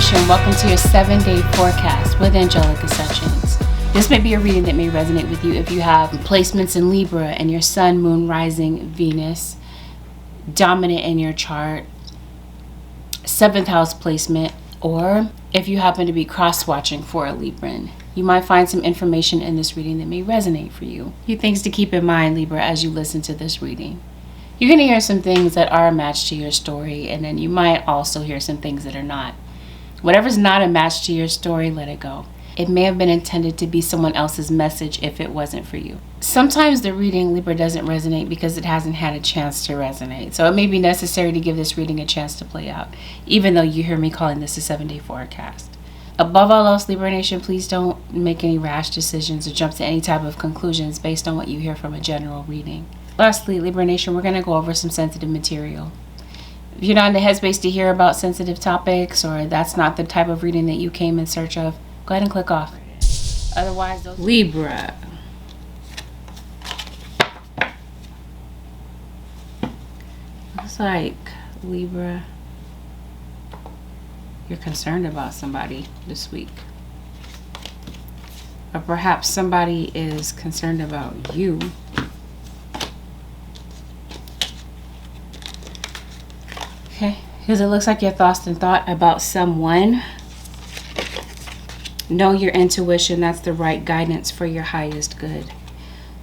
Nation, welcome to your 7-day forecast with AngelicAscensions. This may be a reading that may resonate with you if you have placements in Libra and your Sun, Moon, Rising, Venus dominant in your chart, 7th house placement, or if you happen to be cross-watching for a Libran. You might find some information in this reading that may resonate for you. A few things to keep in mind, Libra, as you listen to this reading. You're going to hear some things that are a match to your story, and then you might also hear some things that are not. Whatever's not a match to your story, let it go. It may have been intended to be someone else's message if it wasn't for you. Sometimes the reading, Libra, doesn't resonate because it hasn't had a chance to resonate. So it may be necessary to give this reading a chance to play out, even though you hear me calling this a 7-day forecast. Above all else, Libra Nation, please don't make any rash decisions or jump to any type of conclusions based on what you hear from a general reading. Lastly, Libra Nation, we're going to go over some sensitive material. If you're not in the headspace to hear about sensitive topics, or that's not the type of reading that you came in search of, go ahead and click off. Otherwise, Libra. Looks like, Libra, you're concerned about somebody this week. Or perhaps somebody is concerned about you. Okay, because it looks like your thoughts and thought about someone. Know your intuition. That's the right guidance for your highest good.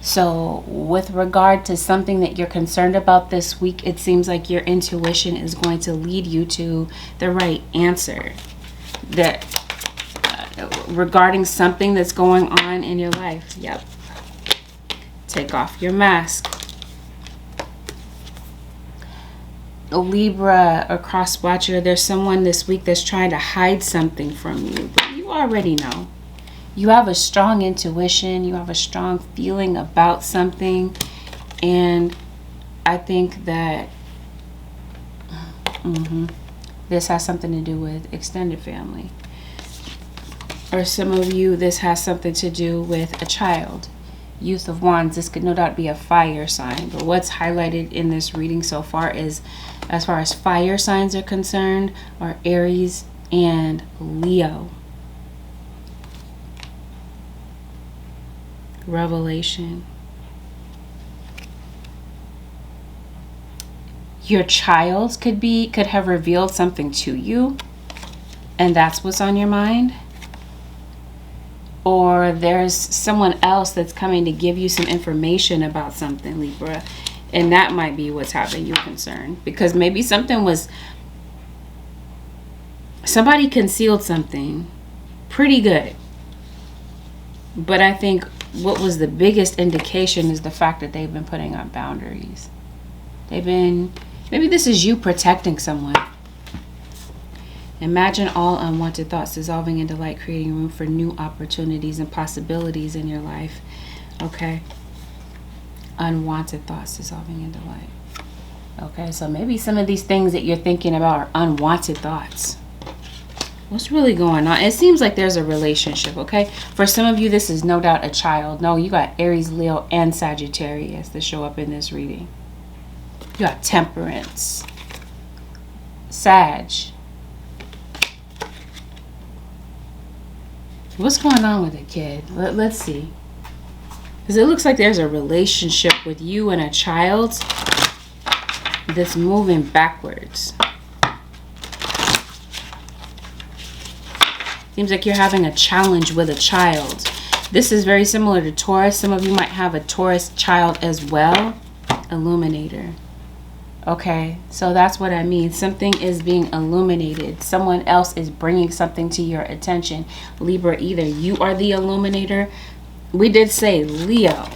So with regard to something that you're concerned about this week, it seems like your intuition is going to lead you to the right answer. That regarding something that's going on in your life. Yep. Take off your mask. Libra or cross watcher, there's someone this week that's trying to hide something from you, but you already know. You have a strong intuition, you have a strong feeling about something, and I think that this has something to do with extended family. Or some of you, this has something to do with a child. Youth of Wands, this could no doubt be a fire sign, but what's highlighted in this reading so far is, as far as fire signs are concerned, are Aries and Leo. Revelation. Your child could have revealed something to you, and that's what's on your mind. Or there's someone else that's coming to give you some information about something, Libra. And that might be what's having you concerned. Because maybe somebody concealed something pretty good. But I think what was the biggest indication is the fact that they've been putting up boundaries. Maybe this is you protecting someone. Imagine all unwanted thoughts dissolving into light, creating room for new opportunities and possibilities in your life. Okay. Unwanted thoughts dissolving into light. Okay, so maybe some of these things that you're thinking about are unwanted thoughts. What's really going on? It seems like there's a relationship, okay? For some of you, this is no doubt a child. No, you got Aries, Leo, and Sagittarius that show up in this reading. You got Temperance, Sag. What's going on with the kid? Let's see. Because it looks like there's a relationship with you and a child that's moving backwards. Seems like you're having a challenge with a child. This is very similar to Taurus. Some of you might have a Taurus child as well. Illuminator. Okay, so that's what I mean. Something is being illuminated. Someone else is bringing something to your attention. Libra, either you are the illuminator. We did say Leo.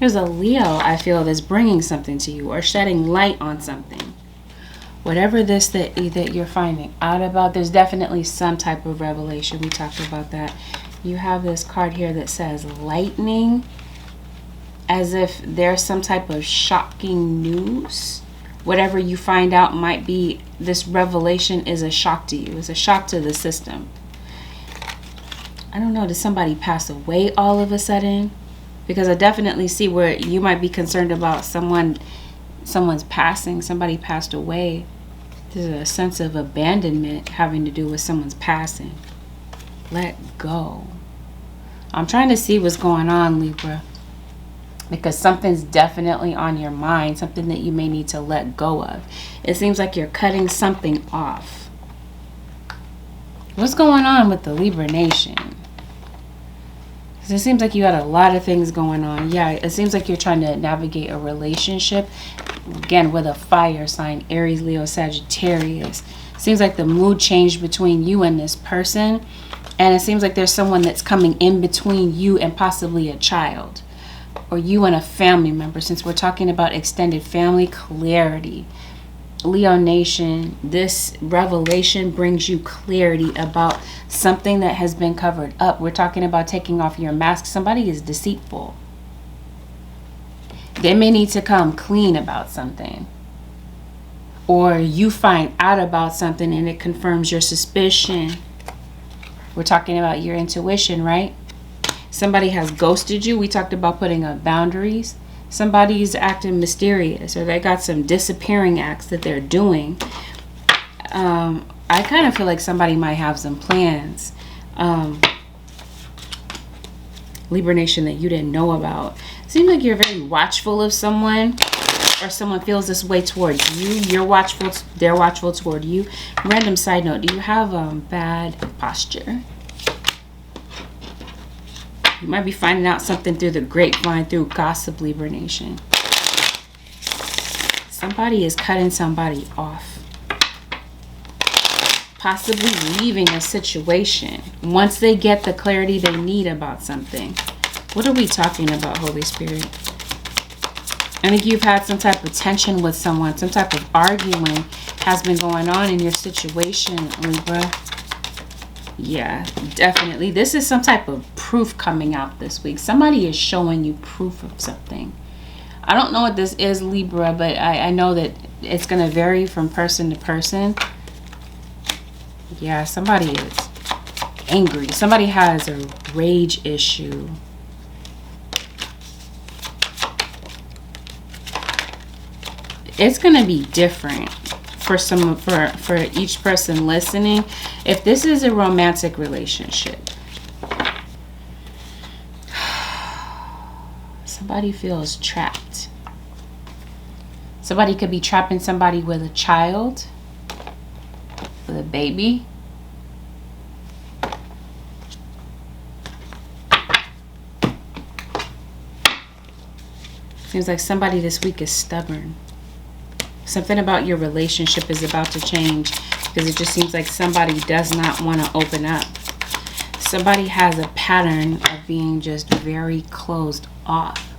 There's a Leo, I feel, that's bringing something to you or shedding light on something. Whatever this that you're finding out about, there's definitely some type of revelation. We talked about that. You have this card here that says lightning. As if there's some type of shocking news. Whatever you find out might be, this revelation is a shock to you. It's a shock to the system. I don't know, did somebody pass away all of a sudden? Because I definitely see where you might be concerned about someone's passing. Somebody passed away. There's a sense of abandonment having to do with someone's passing. Let go. I'm trying to see what's going on, Libra, because something's definitely on your mind, something that you may need to let go of. It seems like you're cutting something off. What's going on with the Libra nation? Because it seems like you had a lot of things going on. Yeah, it seems like you're trying to navigate a relationship. Again, with a fire sign, Aries, Leo, Sagittarius. Seems like the mood changed between you and this person. And it seems like there's someone that's coming in between you and possibly a child. Or you and a family member. Since we're talking about extended family, clarity. Leo Nation, this revelation brings you clarity about something that has been covered up. We're talking about taking off your mask. Somebody is deceitful. They may need to come clean about something. Or you find out about something and it confirms your suspicion. We're talking about your intuition, right? Somebody has ghosted you. We talked about putting up boundaries. Somebody's acting mysterious, or they got some disappearing acts that they're doing. I kind of feel like somebody might have some plans, Libra Nation, that you didn't know about. Seems like you're very watchful of someone, or someone feels this way towards you. You're watchful, they're watchful toward you. Random side note, do you have bad posture? You might be finding out something through the grapevine, through gossip, Libra Nation. Somebody is cutting somebody off. Possibly leaving a situation once they get the clarity they need about something. What are we talking about, Holy Spirit? I think you've had some type of tension with someone. Some type of arguing has been going on in your situation, Libra. Yeah, definitely. This is some type of proof coming out this week. Somebody is showing you proof of something. I don't know what this is, Libra, but I know that it's going to vary from person to person. Yeah, somebody is angry. Somebody has a rage issue. It's going to be different for each person listening. If this is a romantic relationship, somebody feels trapped. Somebody could be trapping somebody with a child, with a baby. Seems like somebody this week is stubborn. Something about your relationship is about to change, because it just seems like somebody does not want to open up. Somebody has a pattern of being just very closed off,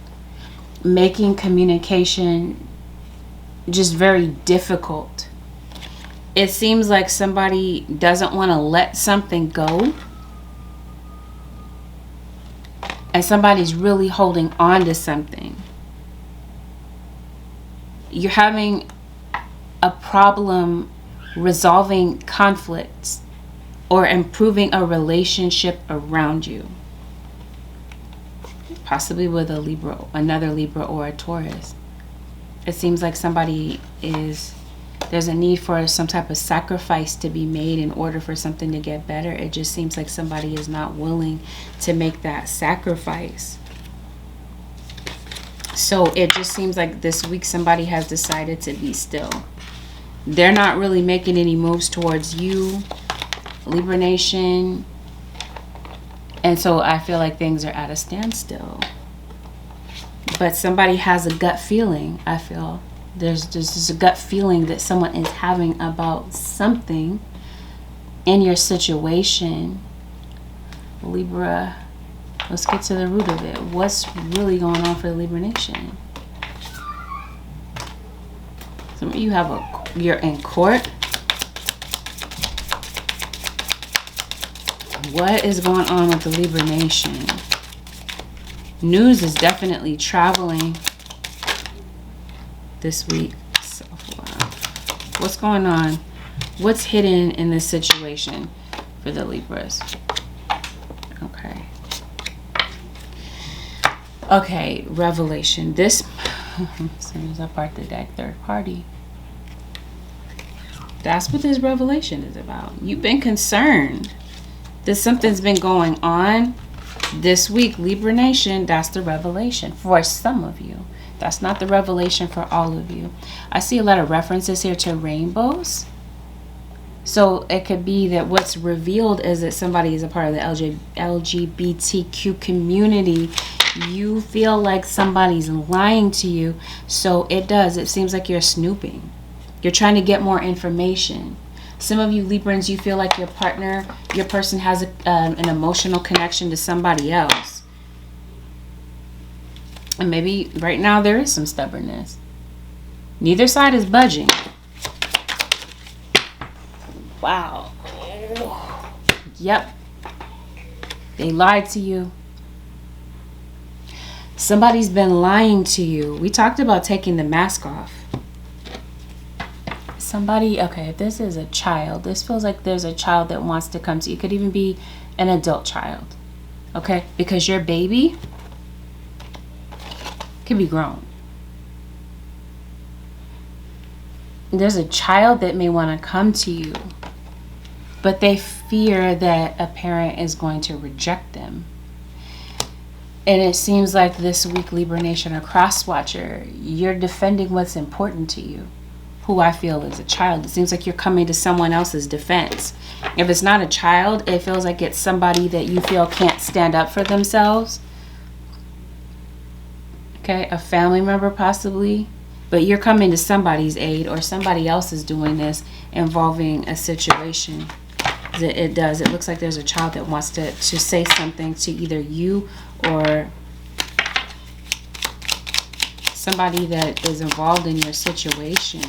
making communication just very difficult. It seems like somebody doesn't want to let something go, and somebody's really holding on to something. You're having a problem resolving conflicts or improving a relationship around you. Possibly with a Libra, another Libra, or a Taurus. It seems like there's a need for some type of sacrifice to be made in order for something to get better. It just seems like somebody is not willing to make that sacrifice. So it just seems like this week somebody has decided to be still. They're not really making any moves towards you, Libra Nation. And so I feel like things are at a standstill. But somebody has a gut feeling, I feel. There's just a gut feeling that someone is having about something in your situation, Libra. Let's get to the root of it. What's really going on for the Libra Nation? Some of you you're in court. What is going on with the Libra Nation? News is definitely traveling this week. Self-love. What's going on? What's hidden in this situation for the Libras? Okay. Okay, revelation. This as soon as I part the deck, third party. That's what this revelation is about. You've been concerned that something's been going on this week, Libra Nation. That's the revelation for some of you. That's not the revelation for all of you. I see a lot of references here to rainbows. So it could be that what's revealed is that somebody is a part of the LGBTQ community. You feel like somebody's lying to you. So it seems like you're snooping. You're trying to get more information. Some of you Librans, you feel like your person has an emotional connection to somebody else. And maybe right now there is some stubbornness. Neither side is budging. Wow. Yep. They lied to you. Somebody's been lying to you. We talked about taking the mask off. Somebody, okay, if this is a child, this feels like there's a child that wants to come to you. It could even be an adult child. Okay? Because your baby could be grown. There's a child that may want to come to you, but they fear that a parent is going to reject them. And it seems like this week, Libra Nation or Cross Watcher, you're defending what's important to you, who I feel is a child. It seems like you're coming to someone else's defense. If it's not a child, it feels like it's somebody that you feel can't stand up for themselves. Okay, a family member possibly. But you're coming to somebody's aid, or somebody else is doing this involving a situation. It looks like there's a child that wants to say something to either you or somebody that is involved in your situation.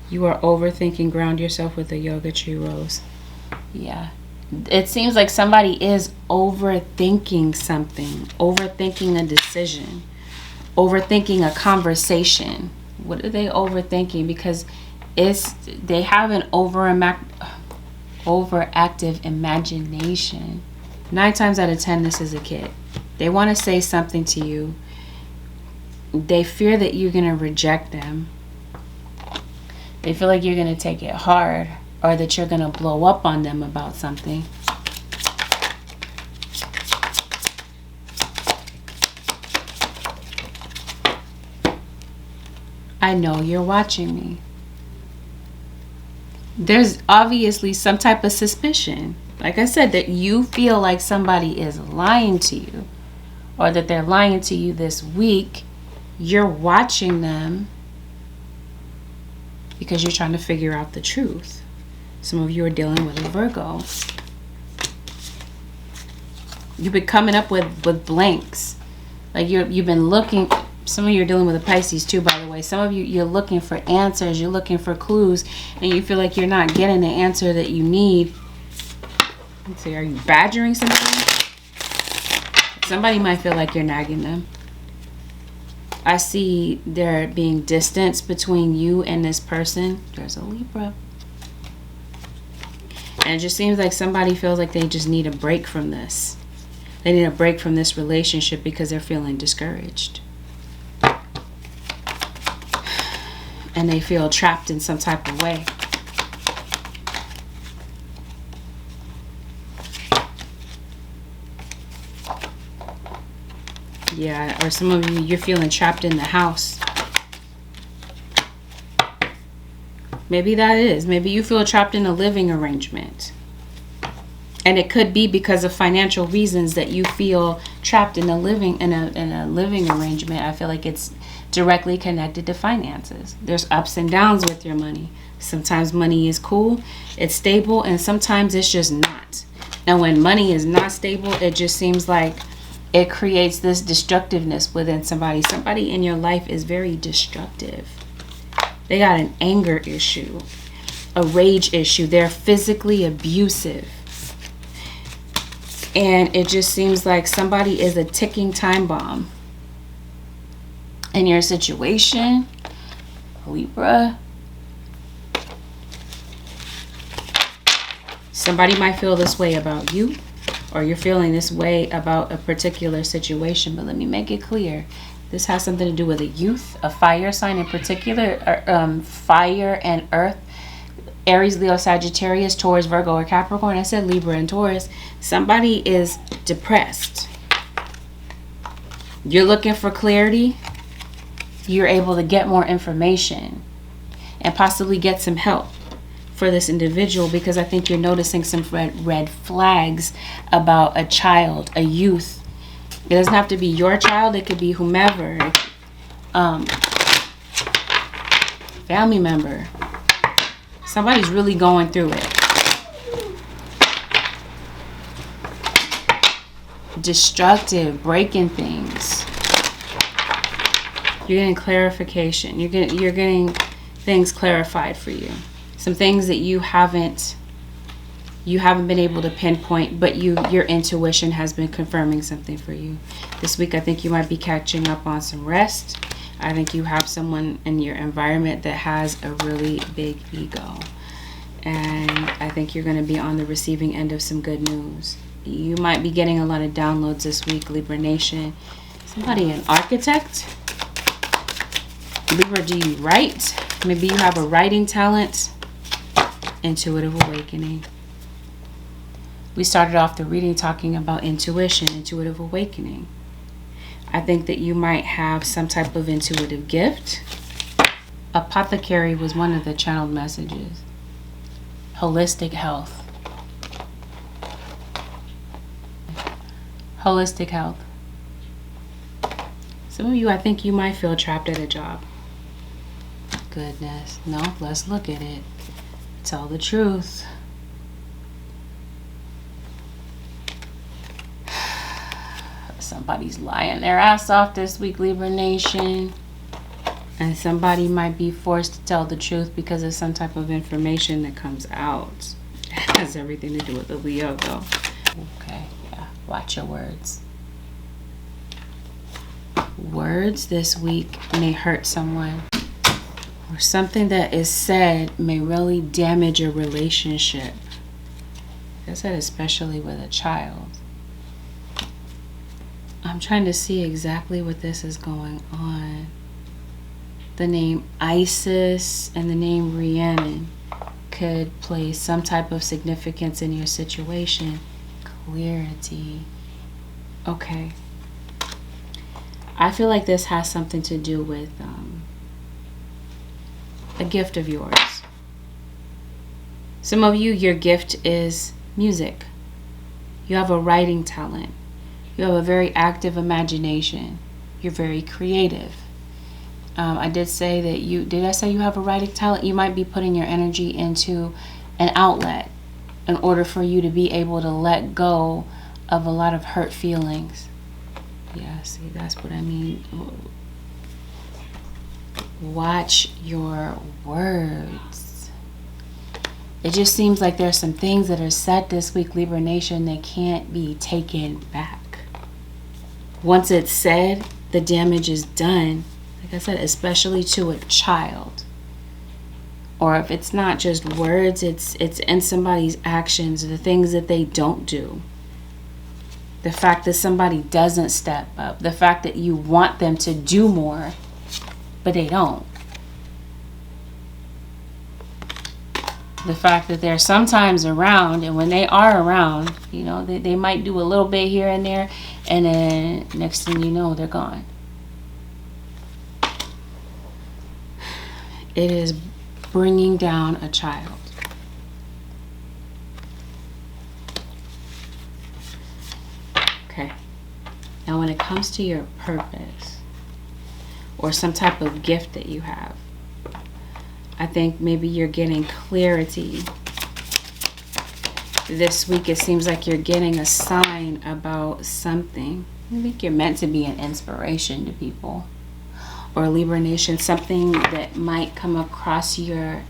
You are overthinking. Ground yourself with a yoga tree rose. Yeah. It seems like somebody is overthinking something, overthinking a decision, overthinking a conversation. What are they overthinking? Because they have an overactive imagination. 9 times out of 10, this is a kid. They want to say something to you. They fear that you're going to reject them. They feel like you're going to take it hard, or that you're going to blow up on them about something. I know you're watching me. There's obviously some type of suspicion. Like I said, that you feel like somebody is lying to you, or that they're lying to you this week. You're watching them because you're trying to figure out the truth. Some of you are dealing with a Virgo. You've been coming up with blanks. Like you've been looking. Some of you are dealing with a Pisces too, by the way. Some of you, you're looking for answers. You're looking for clues. And you feel like you're not getting the answer that you need. Let's see, are you badgering somebody? Somebody might feel like you're nagging them. I see there being distance between you and this person. There's a Libra. And it just seems like somebody feels like they just need a break from this. They need a break from this relationship because they're feeling discouraged. And they feel trapped in some type of way. Yeah, or some of you, you're feeling trapped in the house. Maybe that is. Maybe you feel trapped in a living arrangement. And it could be because of financial reasons that you feel trapped in a living arrangement. I feel like it's directly connected to finances. There's ups and downs with your money. Sometimes money is cool, it's stable, and sometimes it's just not. And when money is not stable, it just seems like it creates this destructiveness within somebody. Somebody in your life is very destructive. They got an anger issue, a rage issue. They're physically abusive. And it just seems like somebody is a ticking time bomb in your situation, Libra. Somebody might feel this way about you. or you're feeling this way about a particular situation. But let me make it clear. This has something to do with a youth, a fire sign in particular, fire and earth. Aries, Leo, Sagittarius, Taurus, Virgo, or Capricorn. I said Libra and Taurus. Somebody is depressed. You're looking for clarity. You're able to get more information and possibly get some help for this individual, because I think you're noticing some red flags about a child, a youth. It doesn't have to be your child. It could be whomever. Family member. Somebody's really going through it. Destructive, breaking things. You're getting clarification. You're getting things clarified for you. Some things that you haven't been able to pinpoint, but your intuition has been confirming something for you. This week, I think you might be catching up on some rest. I think you have someone in your environment that has a really big ego. And I think you're going to be on the receiving end of some good news. You might be getting a lot of downloads this week, Libra Nation. Somebody, an architect? Libra, do you write? Maybe you have a writing talent. Intuitive awakening. We started off the reading talking about intuition, intuitive awakening. I think that you might have some type of intuitive gift. Apothecary was one of the channeled messages. Holistic health. Holistic health. Some of you, I think you might feel trapped at a job. Goodness. No, let's look at it. Tell the truth. Somebody's lying their ass off this week, Libra Nation. And somebody might be forced to tell the truth because of some type of information that comes out. It has everything to do with the Leo, though. Okay, yeah. Watch your words. Words this week may hurt someone. Or something that is said may really damage a relationship. I said especially with a child. I'm trying to see exactly what this is going on. The name Isis and the name Rhiannon could play some type of significance in your situation. Clarity. Okay. I feel like this has something to do with a gift of yours. Some of you, your gift is music. You have a writing talent. You have a very active imagination. You're very creative. I did say that did I say you have a writing talent? You might be putting your energy into an outlet in order for you to be able to let go of a lot of hurt feelings. Yeah, see, that's what I mean. Watch your words. It just seems like there's some things that are said this week, Libra Nation, that can't be taken back. Once it's said, the damage is done. Like I said, especially to a child. Or if it's not just words, it's in somebody's actions, the things that they don't do. The fact that somebody doesn't step up. The fact that you want them to do more, but they don't. The fact that they're sometimes around, and when they are around, you know, they might do a little bit here and there, and then next thing you know, they're gone. It is bringing down a child. Okay. Now when it comes to your purpose or some type of gift that you have, I think maybe you're getting clarity. This week it seems like you're getting a sign about something. I think you're meant to be an inspiration to people. Or Libra Nation, something that might come across your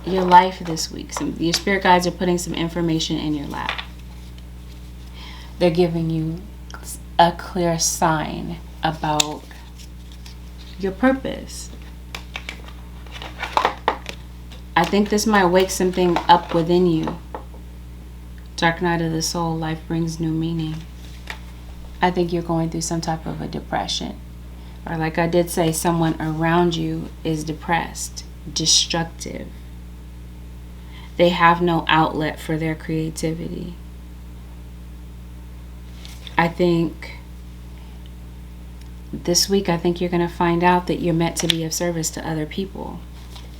life this week. Your spirit guides are putting some information in your lap. They're giving you a clear sign about your purpose. I think this might wake something up within you. Dark night of the soul, life brings new meaning. I think you're going through some type of a depression. Or like I did say, someone around you is depressed, destructive. They have no outlet for their creativity. I think this week, I think you're going to find out that you're meant to be of service to other people.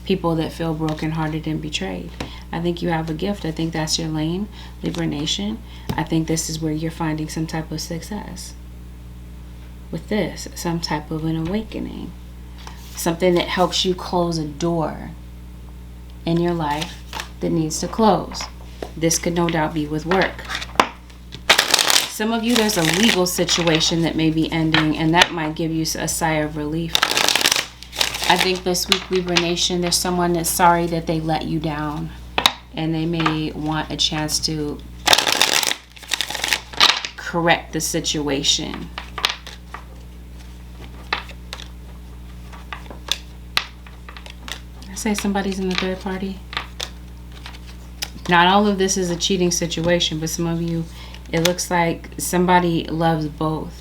People that feel brokenhearted and betrayed. I think you have a gift. I think that's your lane, Libra Nation. I think this is where you're finding some type of success. With this, some type of an awakening. Something that helps you close a door in your life that needs to close. This could no doubt be with work. Some of you, there's a legal situation that may be ending, and that might give you a sigh of relief. I think this week, Libra Nation, there's someone that's sorry that they let you down, and they may want a chance to correct the situation. I say somebody's in the third party. Not all of this is a cheating situation, but some of you, it looks like somebody loves both.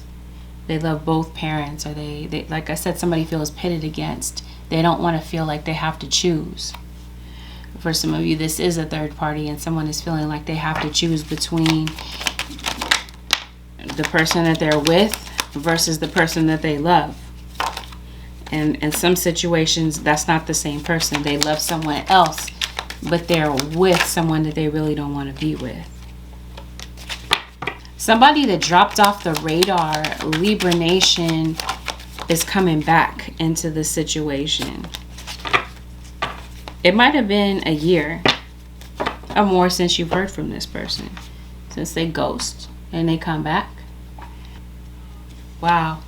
They love both parents, or they like I said, somebody feels pitted against. They don't want to feel like they have to choose. For some of you, this is a third party, and someone is feeling like they have to choose between the person that they're with versus the person that they love. And in some situations, that's not the same person. They love someone else, but they're with someone that they really don't want to be with. Somebody that dropped off the radar, Libra Nation, is coming back into the situation. It might have been a year or more since you've heard from this person. Since they ghost and they come back. Wow.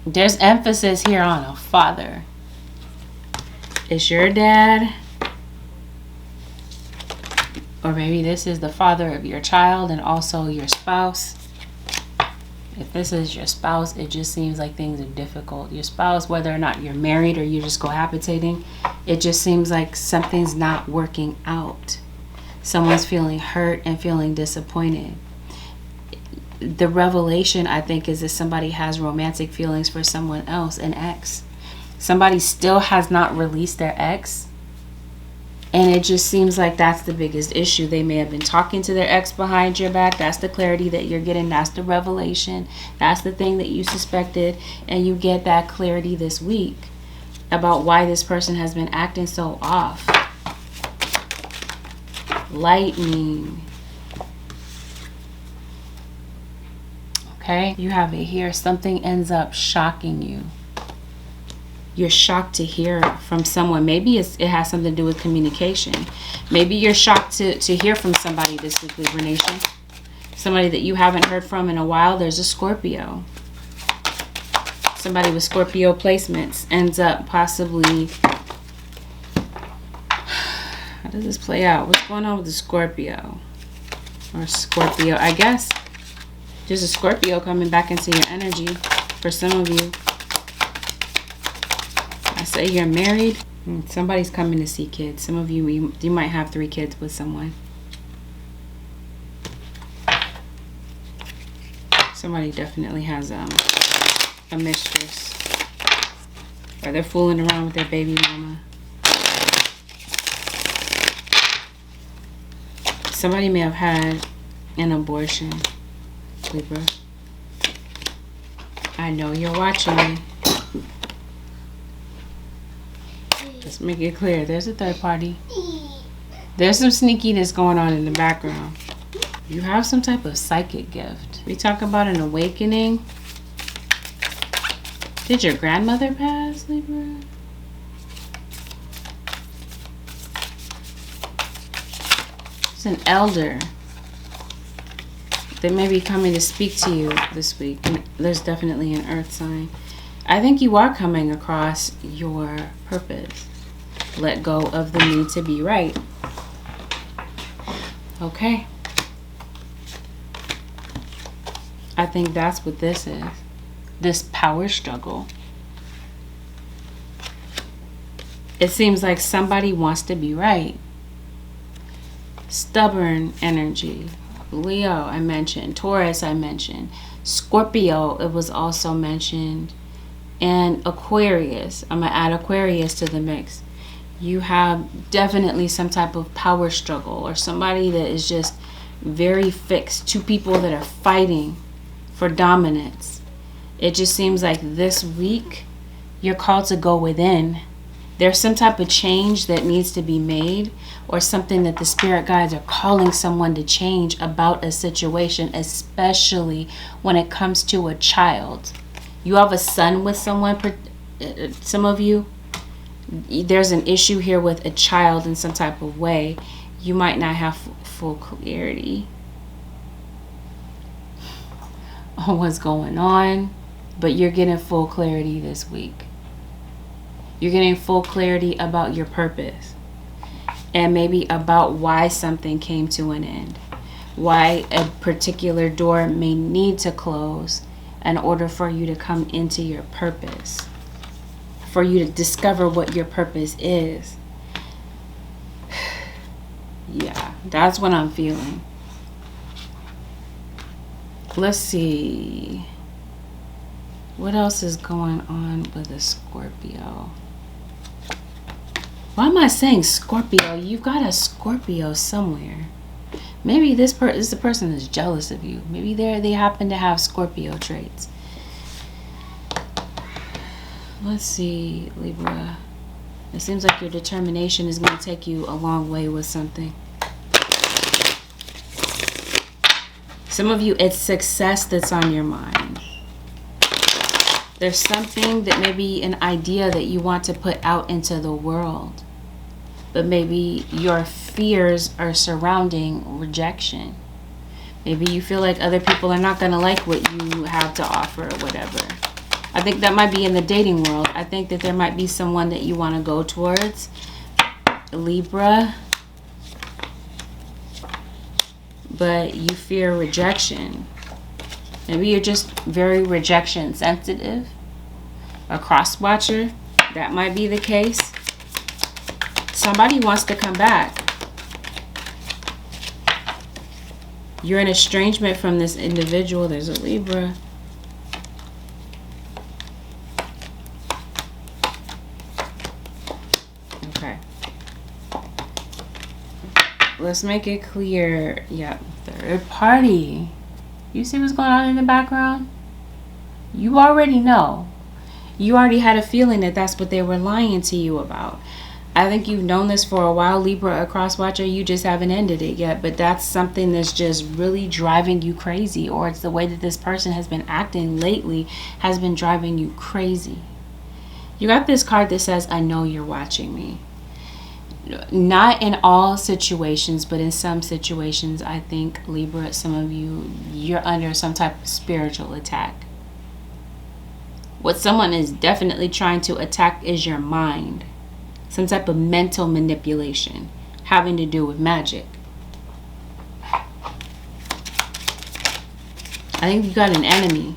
There's emphasis here on a father. It's your dad. Or maybe this is the father of your child and also your spouse. If this is your spouse, it just seems like things are difficult. Your spouse, whether or not you're married or you just cohabitating, it just seems like something's not working out. Someone's feeling hurt and feeling disappointed. The revelation, I think, is that somebody has romantic feelings for someone else, an ex. Somebody still has not released their ex. And it just seems like that's the biggest issue. They may have been talking to their ex behind your back. That's the clarity that you're getting. That's the revelation. That's the thing that you suspected. And you get that clarity this week about why this person has been acting so off. Lightning. Okay? You have it here. Something ends up shocking you. You're shocked to hear from someone. Maybe it has something to do with communication. Maybe you're shocked to hear from somebody this week, Libra Nation. Somebody that you haven't heard from in a while. There's a Scorpio. Somebody with Scorpio placements ends up possibly... How does this play out? What's going on with the Scorpio? Or Scorpio, I guess. There's a Scorpio coming back into your energy for some of you. I say you're married. Somebody's coming to see kids. Some of you might have 3 kids with someone. Somebody definitely has a mistress. Or they're fooling around with their baby mama. Somebody may have had an abortion, Libra. I know you're watching me. Let's make it clear. There's a third party. There's some sneakiness going on in the background. You have some type of psychic gift. We talk about an awakening. Did your grandmother pass, Libra? It's an elder. They may be coming to speak to you this week. And there's definitely an earth sign. I think you are coming across your purpose. Let go of the need to be right. Okay. I think that's what this is. This power struggle. It seems like somebody wants to be right. Stubborn energy. Leo, I mentioned. Taurus, I mentioned. Scorpio, it was also mentioned. And Aquarius. I'm going to add Aquarius to the mix. You have definitely some type of power struggle, or somebody that is just very fixed. Two people that are fighting for dominance. It just seems like this week you're called to go within. There's some type of change that needs to be made, or something that the spirit guides are calling someone to change about a situation, especially when it comes to a child. You have a son with someone, some of you. There's an issue here with a child in some type of way. You might not have full clarity on what's going on, but you're getting full clarity this week. You're getting full clarity about your purpose, and maybe about why something came to an end, why a particular door may need to close in order for you to come into your purpose, for you to discover what your purpose is. Yeah, that's what I'm feeling. Let's see. What else is going on with a Scorpio? Why am I saying Scorpio? You've got a Scorpio somewhere. Maybe this is the person that's jealous of you. Maybe they happen to have Scorpio traits. Let's see, Libra. It seems like your determination is going to take you a long way with something. Some of you, it's success that's on your mind. There's something that may be an idea that you want to put out into the world, but maybe your fears are surrounding rejection. Maybe you feel like other people are not going to like what you have to offer or whatever. I think that might be in the dating world. I think that there might be someone that you want to go towards, Libra, but you fear rejection. Maybe you're just very rejection sensitive. A cross watcher, that might be the case. Somebody wants to come back. You're in estrangement from this individual. There's a Libra. Okay. Let's make it clear. Yeah, third party. You see what's going on in the background? You already know. You already had a feeling that that's what they were lying to you about. I think you've known this for a while, Libra, a cross watcher. You just haven't ended it yet. But that's something that's just really driving you crazy. Or it's the way that this person has been acting lately has been driving you crazy. You got this card that says, I know you're watching me. Not in all situations, but in some situations, I think, Libra, some of you, you're under some type of spiritual attack. What someone is definitely trying to attack is your mind. Some type of mental manipulation having to do with magic. I think you got an enemy.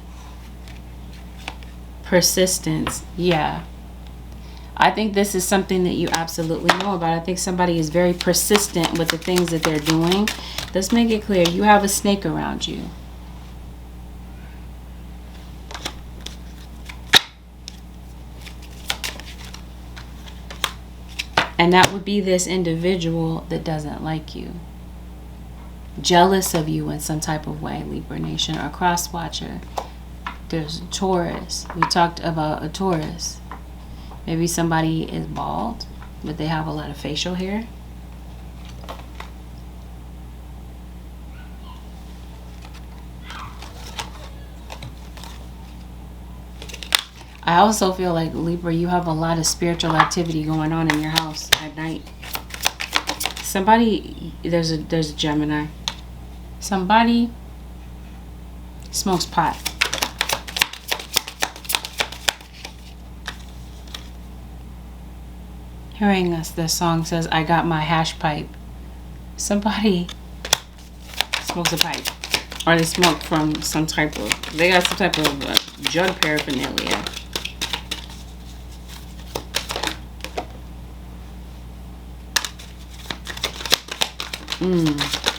Persistence. Yeah. I think this is something that you absolutely know about. I think somebody is very persistent with the things that they're doing. Let's make it clear. You have a snake around you. And that would be this individual that doesn't like you. Jealous of you in some type of way, Libra Nation, or cross watcher. There's a Taurus. We talked about a Taurus. Maybe somebody is bald, but they have a lot of facial hair. I also feel like, Libra, you have a lot of spiritual activity going on in your house at night. Somebody, there's a Gemini. Somebody smokes pot. Hearing us, this song says, I got my hash pipe. Somebody smokes a pipe. Or they smoke from some type of, they got some type of drug paraphernalia.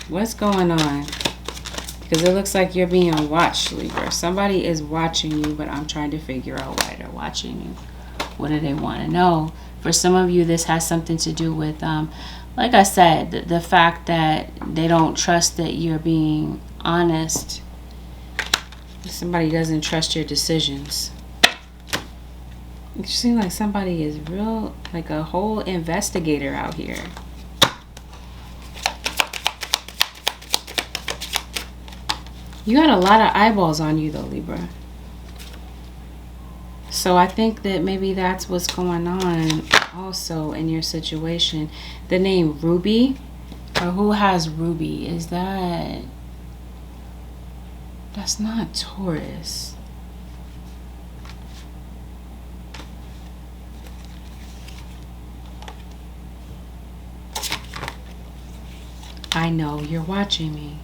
What's going on? Because it looks like you're being watched, Libra. Somebody is watching you, but I'm trying to figure out why they're watching you. What do they want to know? For some of you, this has something to do with, like I said, the fact that they don't trust that you're being honest. Somebody doesn't trust your decisions. It seems like somebody is real, like a whole investigator out here. You got a lot of eyeballs on you though, Libra. So I think that maybe that's what's going on also in your situation. The name Ruby, or who has Ruby? Is that... That's not Taurus. I know you're watching me.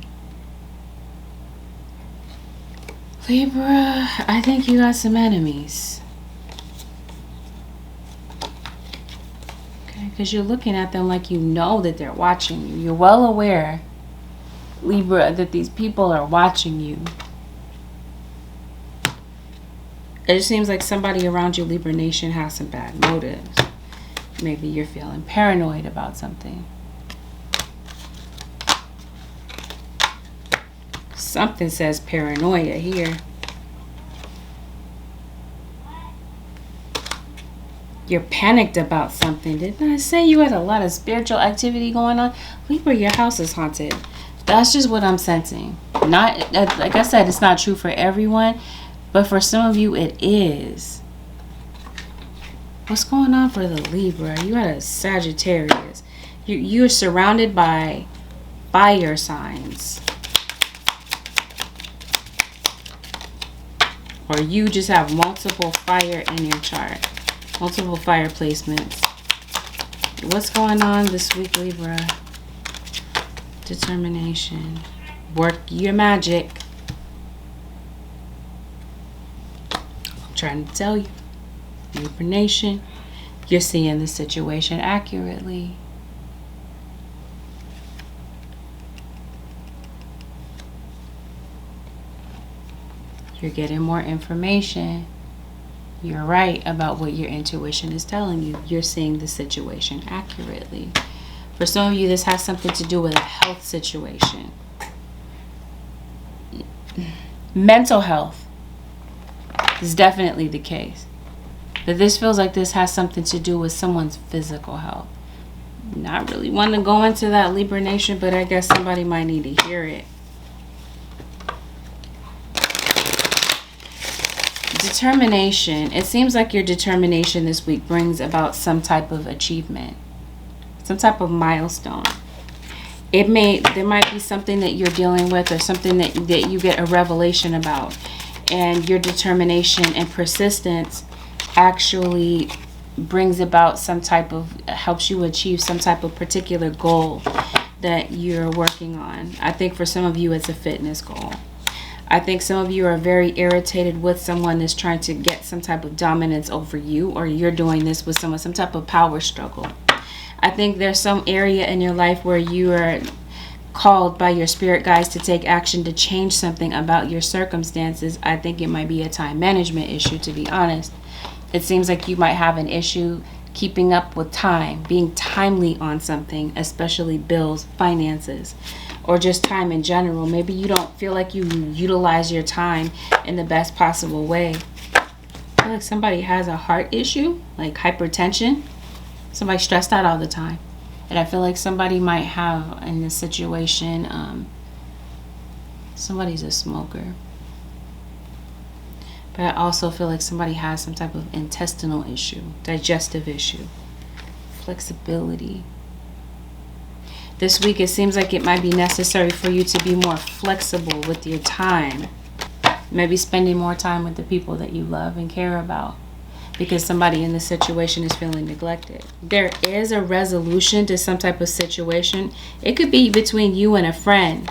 Libra, I think you got some enemies. Okay, because you're looking at them like you know that they're watching you. You're well aware, Libra, that these people are watching you. It just seems like somebody around you, Libra Nation, has some bad motives. Maybe you're feeling paranoid about something. Something says paranoia here. You're panicked about something. Didn't I say you had a lot of spiritual activity going on? Libra, your house is haunted. That's just what I'm sensing. Not, like I said, it's not true for everyone, but for some of you it is. What's going on for the Libra? You had a Sagittarius. You're surrounded by fire signs. Or you just have multiple fire in your chart. Multiple fire placements. What's going on this week, Libra? Determination. Work your magic. I'm trying to tell you. Libra Nation, you're seeing the situation accurately. You're getting more information. You're right about what your intuition is telling you. You're seeing the situation accurately. For some of you, this has something to do with a health situation. Mental health is definitely the case. But this feels like this has something to do with someone's physical health. Not really wanting to go into that, Libra Nation, but I guess somebody might need to hear it. Determination. It seems like your determination this week brings about some type of achievement, some type of milestone. There might be something that you're dealing with, or something that you get a revelation about, and your determination and persistence actually brings about some type of, helps you achieve some type of particular goal that you're working on. I think for some of you it's a fitness goal. I think some of you are very irritated with someone that's trying to get some type of dominance over you, or you're doing this with someone, some type of power struggle. I think there's some area in your life where you are called by your spirit guides to take action to change something about your circumstances. I think it might be a time management issue, to be honest. It seems like you might have an issue keeping up with time, being timely on something, especially bills, finances, or just time in general. Maybe you don't feel like you utilize your time in the best possible way. I feel like somebody has a heart issue, like hypertension. Somebody stressed out all the time. And I feel like somebody might have in this situation, somebody's a smoker. But I also feel like somebody has some type of intestinal issue, digestive issue, flexibility. This week, it seems like it might be necessary for you to be more flexible with your time. Maybe spending more time with the people that you love and care about, because somebody in this situation is feeling neglected. There is a resolution to some type of situation. It could be between you and a friend.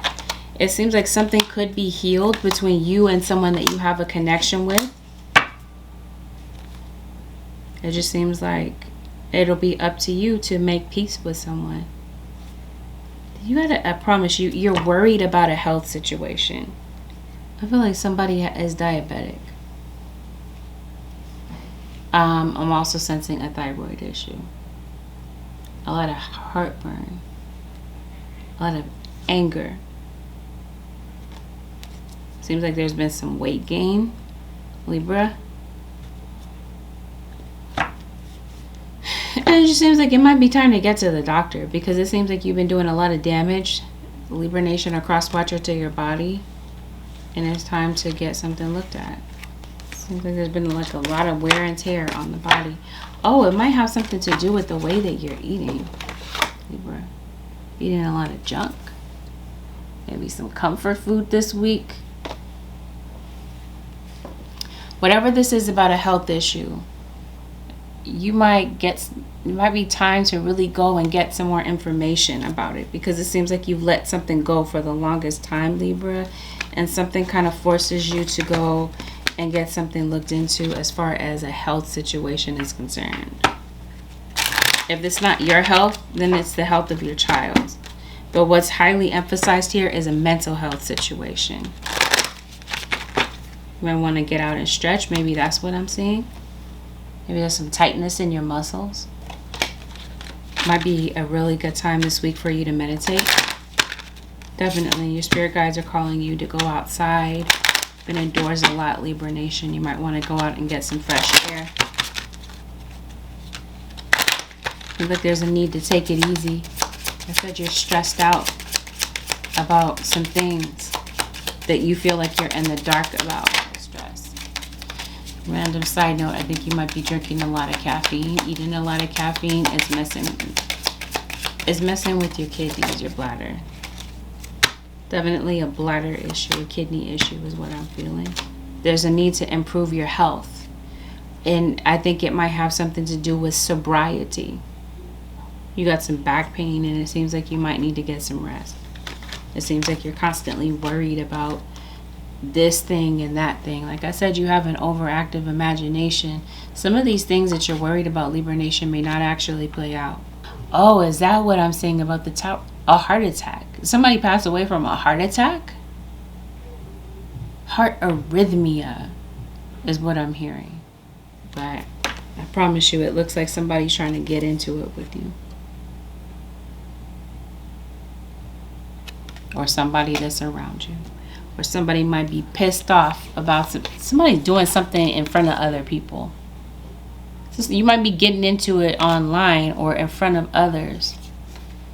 It seems like something could be healed between you and someone that you have a connection with. It just seems like it'll be up to you to make peace with someone. I promise you, you're worried about a health situation. I feel like somebody is diabetic. I'm also sensing a thyroid issue. A lot of heartburn. A lot of anger. Seems like there's been some weight gain, Libra. And it just seems like it might be time to get to the doctor, because it seems like you've been doing a lot of damage, Libra Nation or cross watcher, to your body. And it's time to get something looked at. Seems like there's been like a lot of wear and tear on the body. Oh, it might have something to do with the way that you're eating, Libra. Eating a lot of junk. Maybe some comfort food this week. Whatever this is about a health issue, it might be time to really go and get some more information about it, because it seems like you've let something go for the longest time, Libra, and something kind of forces you to go and get something looked into as far as a health situation is concerned. If it's not your health, then it's the health of your child. But what's highly emphasized here is a mental health situation. You might want to get out and stretch. Maybe that's what I'm seeing. Maybe there's some tightness in your muscles. Might be a really good time this week for you to meditate. Definitely, your spirit guides are calling you to go outside. Been indoors a lot, Libra Nation. You might want to go out and get some fresh air. Look like there's a need to take it easy. I said you're stressed out about some things that you feel like you're in the dark about. Stress. Random side note, I think you might be drinking a lot of caffeine. Eating a lot of caffeine is messing with your kidneys, your bladder. Definitely a bladder issue, a kidney issue is what I'm feeling. There's a need to improve your health. And I think it might have something to do with sobriety. You got some back pain, and it seems like you might need to get some rest. It seems like you're constantly worried about this thing and that thing. Like I said, you have an overactive imagination. Some of these things that you're worried about, Libra Nation, may not actually play out. Oh, is that what I'm saying about the top? A heart attack. Somebody passed away from a heart attack? Heart arrhythmia is what I'm hearing. But I promise you, it looks like somebody's trying to get into it with you. Or somebody that's around you. Or somebody might be pissed off about somebody doing something in front of other people. You might be getting into it online or in front of others.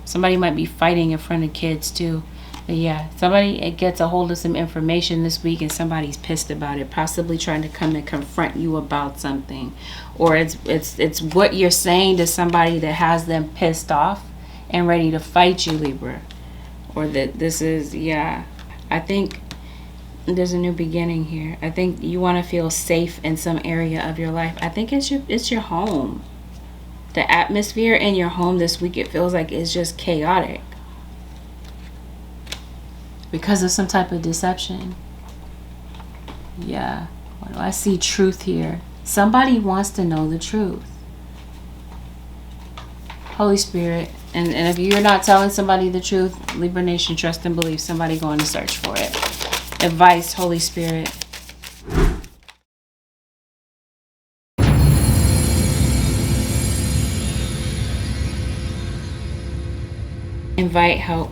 Somebody might be fighting in front of kids too. But yeah, somebody gets a hold of some information this week and somebody's pissed about it, possibly trying to come and confront you about something. Or it's what you're saying to somebody that has them pissed off and ready to fight you, Libra. Or that this is, yeah, I think there's a new beginning here. I think you want to feel safe in some area of your life. I think it's your home. The atmosphere in your home this week, it feels like it's just chaotic. Because of some type of deception. Yeah. What do I see? Truth here. Somebody wants to know the truth. Holy Spirit. And if you're not telling somebody the truth, Libra Nation, trust and believe, somebody going to search for it. Advice, Holy Spirit. Invite help.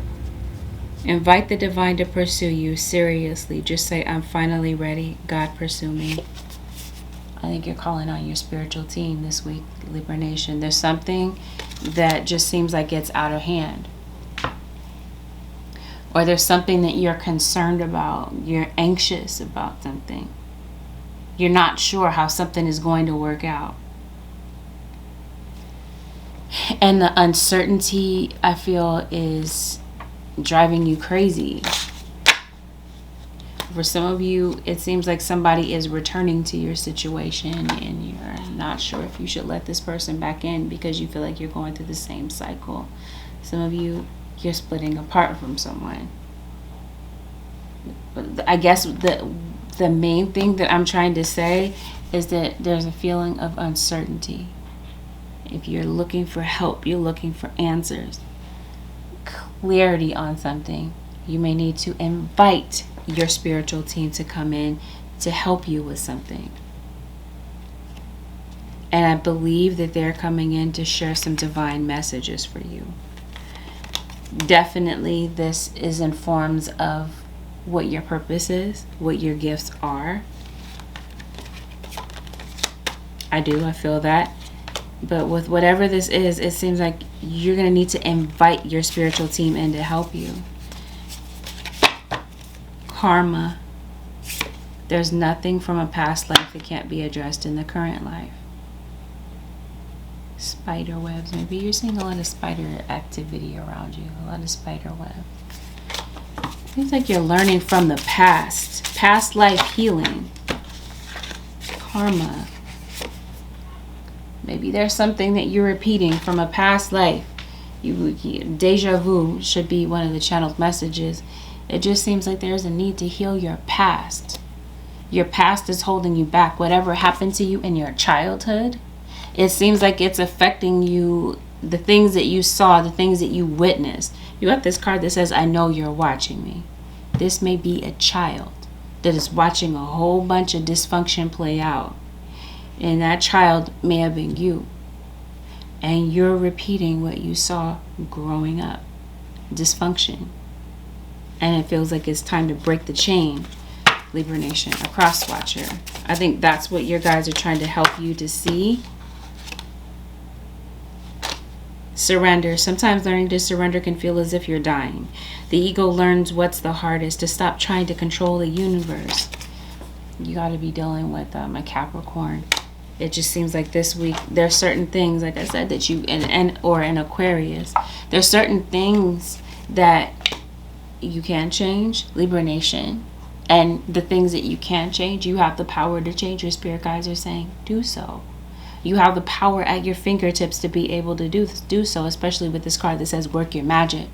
Invite the divine to pursue you seriously. Just say, I'm finally ready. God, pursue me. I think you're calling on your spiritual team this week, Libra Nation. There's something that just seems like it's out of hand. Or there's something that you're concerned about. You're anxious about something. You're not sure how something is going to work out. And the uncertainty, I feel, is driving you crazy. For some of you, it seems like somebody is returning to your situation and you're not sure if you should let this person back in because you feel like you're going through the same cycle. Some of you, you're splitting apart from someone. But I guess the main thing that I'm trying to say is that there's a feeling of uncertainty. If you're looking for help, you're looking for answers. clarity on something, you may need to invite your spiritual team to come in to help you with something. And I believe that they're coming in to share some divine messages for you. Definitely this is in forms of what your purpose is, what your gifts are. I feel that. But with whatever this is, it seems like you're going to need to invite your spiritual team in to help you. Karma. There's nothing from a past life that can't be addressed in the current life. Spider webs. Maybe you're seeing a lot of spider activity around you. A lot of spider web. Seems like you're learning from the past. Past life healing. Karma. Maybe there's something that you're repeating from a past life. Deja vu should be one of the channeled messages. It just seems like there's a need to heal your past. Your past is holding you back. Whatever happened to you in your childhood, it seems like it's affecting you. The things that you saw, the things that you witnessed. You have this card that says, I know you're watching me. This may be a child that is watching a whole bunch of dysfunction play out. And that child may have been you. And you're repeating what you saw growing up. Dysfunction. And it feels like it's time to break the chain. Libra Nation, a cross watcher. I think that's what your guides are trying to help you to see. Surrender. Sometimes learning to surrender can feel as if you're dying. The ego learns what's the hardest, to stop trying to control the universe. You got to be dealing with a Capricorn. It just seems like this week there's certain things, like I said, that you or an Aquarius. There's certain things that you can change, Libra Nation. And the things that you can change, you have the power to change. Your spirit guides are saying, do so. You have the power at your fingertips to be able to do so, especially with this card that says work your magic.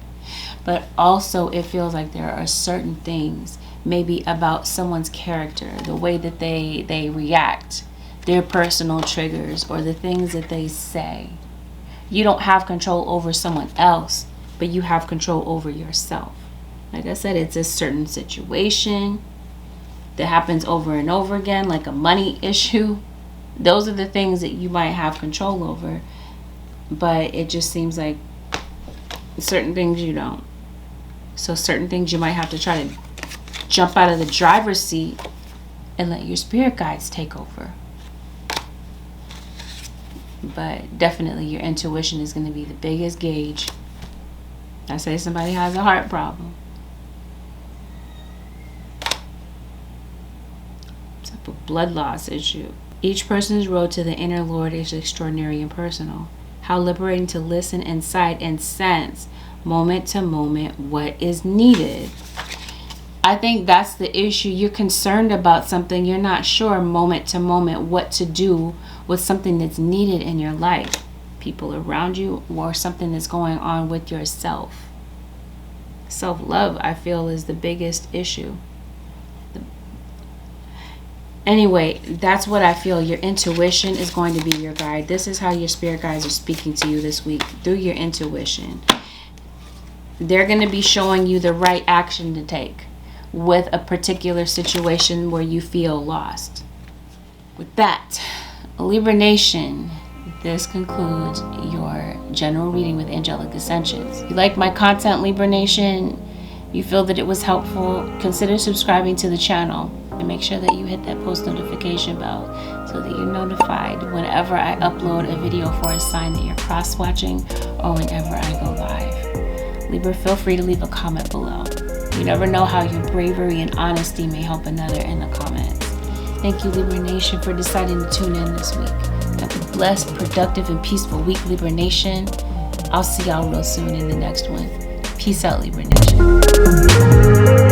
But also it feels like there are certain things, maybe about someone's character, the way that they react, their personal triggers, or the things that they say. You don't have control over someone else, but you have control over yourself. Like I said, it's a certain situation that happens over and over again, like a money issue. Those are the things that you might have control over, but it just seems like certain things you don't. So certain things you might have to try to jump out of the driver's seat and let your spirit guides take over. But definitely your intuition is going to be the biggest gauge. I say somebody has a heart problem. Type of blood loss issue. Each person's road to the inner Lord is extraordinary and personal. How liberating to listen inside and sense, moment to moment, what is needed. I think that's the issue. You're concerned about something. You're not sure moment to moment what to do with something that's needed in your life. People around you, or something that's going on with yourself. Self-love, I feel, is the biggest issue. Anyway, that's what I feel. Your intuition is going to be your guide. This is how your spirit guides are speaking to you this week, through your intuition. They're going to be showing you the right action to take with a particular situation where you feel lost. With that, Libra Nation, this concludes your general reading with Angelic Ascensions. If you like my content, Libra Nation, you feel that it was helpful, consider subscribing to the channel. And make sure that you hit that post notification bell so that you're notified whenever I upload a video for a sign that you're cross-watching, or whenever I go live. Libra, feel free to leave a comment below. You never know how your bravery and honesty may help another in the comments. Thank you, Libra Nation, for deciding to tune in this week. Have a blessed, productive, and peaceful week, Libra Nation. I'll see y'all real soon in the next one. Peace out, Libra Nation.